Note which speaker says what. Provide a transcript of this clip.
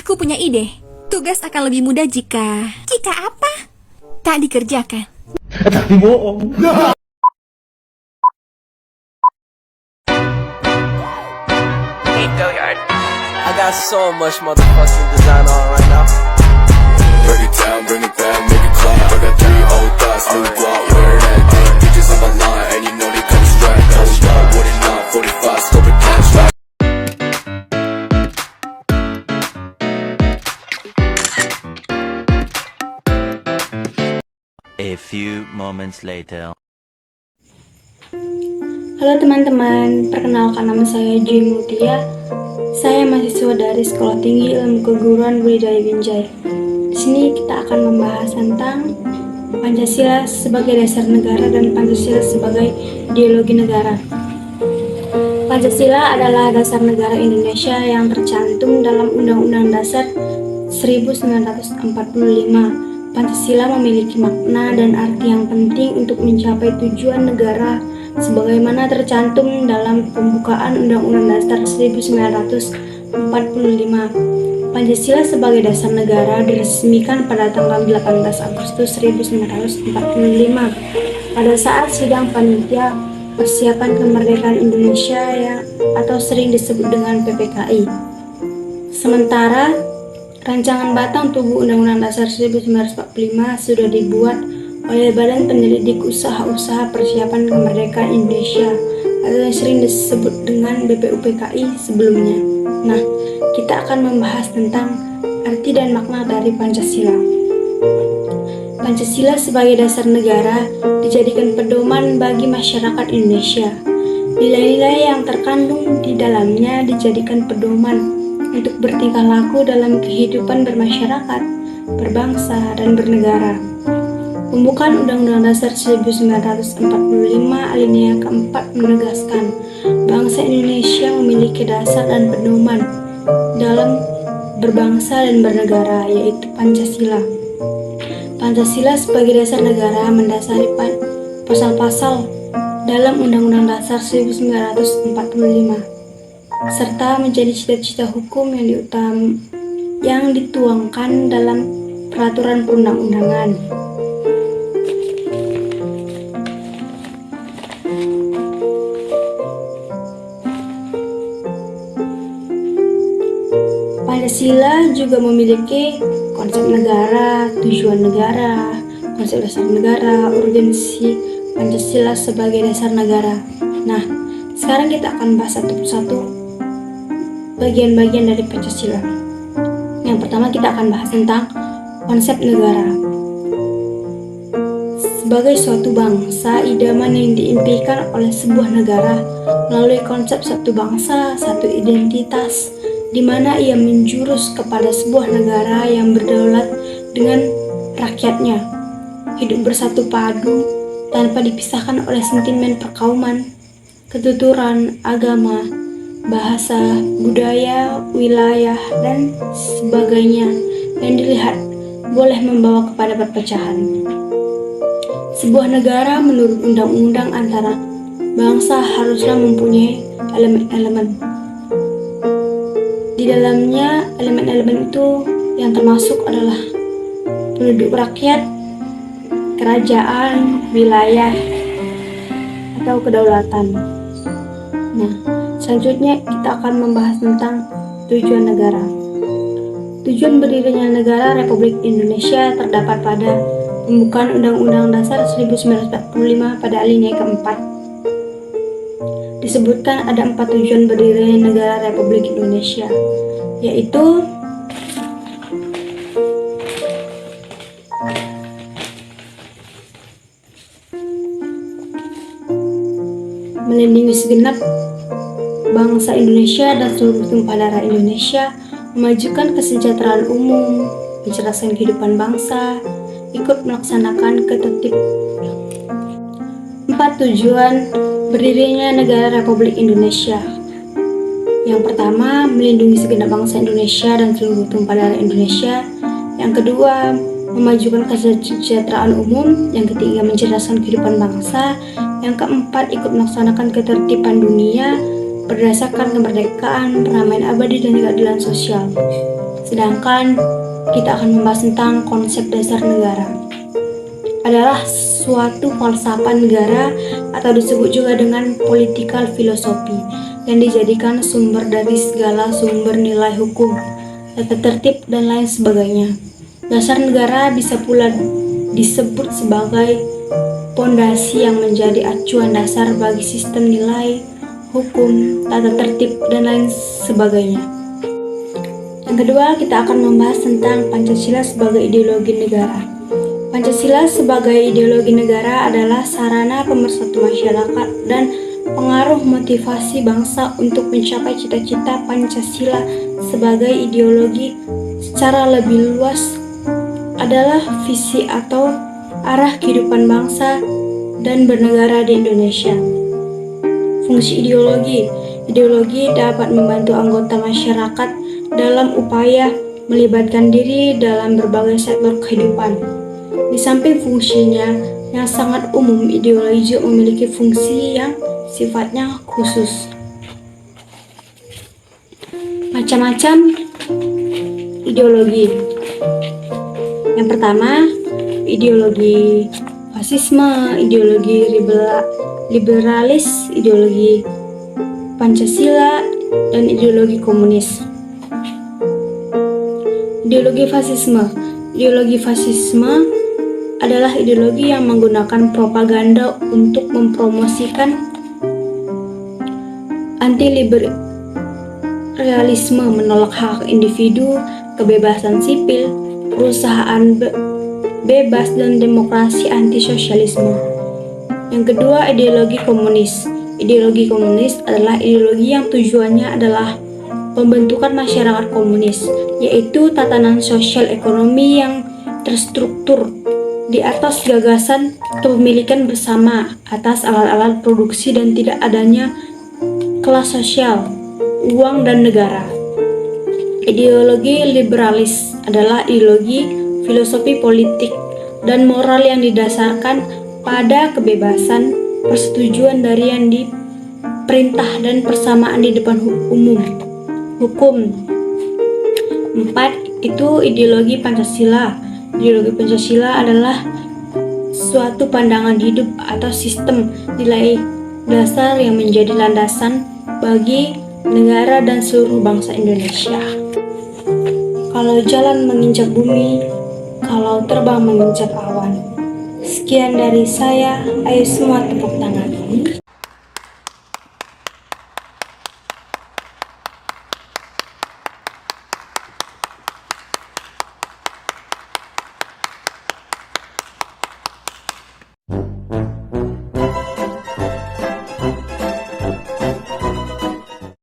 Speaker 1: Aku punya ide. Tugas akan lebih mudah jika apa? Tak dikerjakan.
Speaker 2: Tapi bohong.
Speaker 3: I got so much motherfucking design on right now.
Speaker 4: Break it down, bring it back, make it clap. I got 3 old thoughts, new block, where that thing. Bitches on my line, and you know they come strapped. Hold up, what it not, 45, scope it cash right.
Speaker 5: A few moments later.
Speaker 6: Halo teman-teman, perkenalkan nama saya Joy Mutia. Saya mahasiswa dari Sekolah Tinggi Ilmu Keguruan Budidaya Binjai. Di sini kita akan membahas tentang Pancasila sebagai dasar negara dan Pancasila sebagai ideologi negara. Pancasila adalah dasar negara Indonesia yang tercantum dalam Undang-Undang Dasar 1945. Pancasila memiliki makna dan arti yang penting untuk mencapai tujuan negara sebagaimana tercantum dalam pembukaan Undang-Undang Dasar 1945. Pancasila sebagai dasar negara diresmikan pada tanggal 18 Agustus 1945 pada saat sidang panitia persiapan kemerdekaan Indonesia atau sering disebut dengan PPKI. Sementara rancangan batang tubuh Undang-Undang Dasar 1945 sudah dibuat oleh Badan Penyelidik Usaha-Usaha Persiapan Kemerdekaan Indonesia atau yang sering disebut dengan BPUPKI sebelumnya. Nah, kita akan membahas tentang arti dan makna dari Pancasila. Pancasila sebagai dasar negara dijadikan pedoman bagi masyarakat Indonesia. Nilai-nilai yang terkandung di dalamnya dijadikan pedoman untuk bertingkah laku dalam kehidupan bermasyarakat, berbangsa, dan bernegara. Pembukaan Undang-Undang Dasar 1945 alinea keempat menegaskan bangsa Indonesia memiliki dasar dan pedoman dalam berbangsa dan bernegara, yaitu Pancasila. Pancasila sebagai dasar negara mendasari pasal-pasal dalam Undang-Undang Dasar 1945 serta menjadi cita-cita hukum yang dituangkan dalam peraturan perundang-undangan. Pancasila juga memiliki konsep negara, tujuan negara, konsep dasar negara, urgensi Pancasila sebagai dasar negara. Nah, sekarang kita akan bahas satu persatu bagian-bagian dari Pancasila. Yang pertama kita akan bahas tentang konsep negara. Sebagai suatu bangsa, idaman yang diimpikan oleh sebuah negara melalui konsep satu bangsa, satu identitas, di mana ia menjurus kepada sebuah negara yang berdaulat dengan rakyatnya, hidup bersatu padu tanpa dipisahkan oleh sentimen perkauman, ketuturan, agama, bahasa, budaya, wilayah, dan sebagainya yang dilihat boleh membawa kepada perpecahan. Sebuah negara menurut undang-undang antara bangsa haruslah mempunyai elemen-elemen. Di dalamnya elemen-elemen itu yang termasuk adalah penduduk rakyat, kerajaan, wilayah, atau kedaulatan. Nah, selanjutnya kita akan membahas tentang tujuan negara. Tujuan berdirinya negara Republik Indonesia terdapat pada pembukaan Undang-Undang Dasar 1945 pada alinea keempat. Disebutkan ada 4 tujuan berdirinya negara Republik Indonesia, yaitu melindungi segenap bangsa Indonesia dan seluruh tumpah darah Indonesia, memajukan kesejahteraan umum, mencerdaskan kehidupan bangsa, ikut melaksanakan ketertib. 4 tujuan berdirinya negara Republik Indonesia. Yang pertama, melindungi segenap bangsa Indonesia dan seluruh tumpah darah Indonesia. Yang kedua, memajukan kesejahteraan umum. Yang ketiga, mencerdaskan kehidupan bangsa. Yang keempat, ikut melaksanakan ketertiban dunia. berdasarkan kemerdekaan, perdamaian abadi, dan keadilan sosial. Sedangkan kita akan membahas tentang konsep dasar negara. Adalah suatu falsafah negara atau disebut juga dengan political philosophy yang dijadikan sumber dari segala sumber nilai hukum, tata tertib, dan lain sebagainya. Dasar negara bisa pula disebut sebagai pondasi yang menjadi acuan dasar bagi sistem nilai, hukum, tata tertib, dan lain sebagainya. Yang kedua, kita akan membahas tentang Pancasila sebagai ideologi negara. Pancasila sebagai ideologi negara adalah sarana pemersatu masyarakat dan pengaruh motivasi bangsa untuk mencapai cita-cita Pancasila sebagai ideologi secara lebih luas adalah visi atau arah kehidupan bangsa dan bernegara di Indonesia. Fungsi ideologi dapat membantu anggota masyarakat dalam upaya melibatkan diri dalam berbagai sektor kehidupan. Di samping fungsinya yang sangat umum, ideologi juga memiliki fungsi yang sifatnya khusus. Macam-macam ideologi. Yang pertama, ideologi fasisme, ideologi liberalis, ideologi Pancasila, dan ideologi komunis. Ideologi fasisme adalah ideologi yang menggunakan propaganda untuk mempromosikan anti-liberalisme, menolak hak individu, kebebasan sipil, perusahaan bebas, dan demokrasi anti-sosialisme. Yang kedua, ideologi komunis. Ideologi komunis adalah ideologi yang tujuannya adalah pembentukan masyarakat komunis, yaitu tatanan sosial ekonomi yang terstruktur di atas gagasan kepemilikan bersama atas alat-alat produksi dan tidak adanya kelas sosial, uang, dan negara. Ideologi liberalis adalah ideologi filosofi politik dan moral yang didasarkan pada kebebasan, persetujuan dari yang diperintah, dan persamaan di depan hukum. 4. Itu ideologi Pancasila. Ideologi Pancasila adalah suatu pandangan hidup atau sistem nilai dasar yang menjadi landasan bagi negara dan seluruh bangsa Indonesia. Kalau jalan menginjak bumi, kalau terbang menginjak awan. Sekian dari saya, ayo semua tepuk tangan.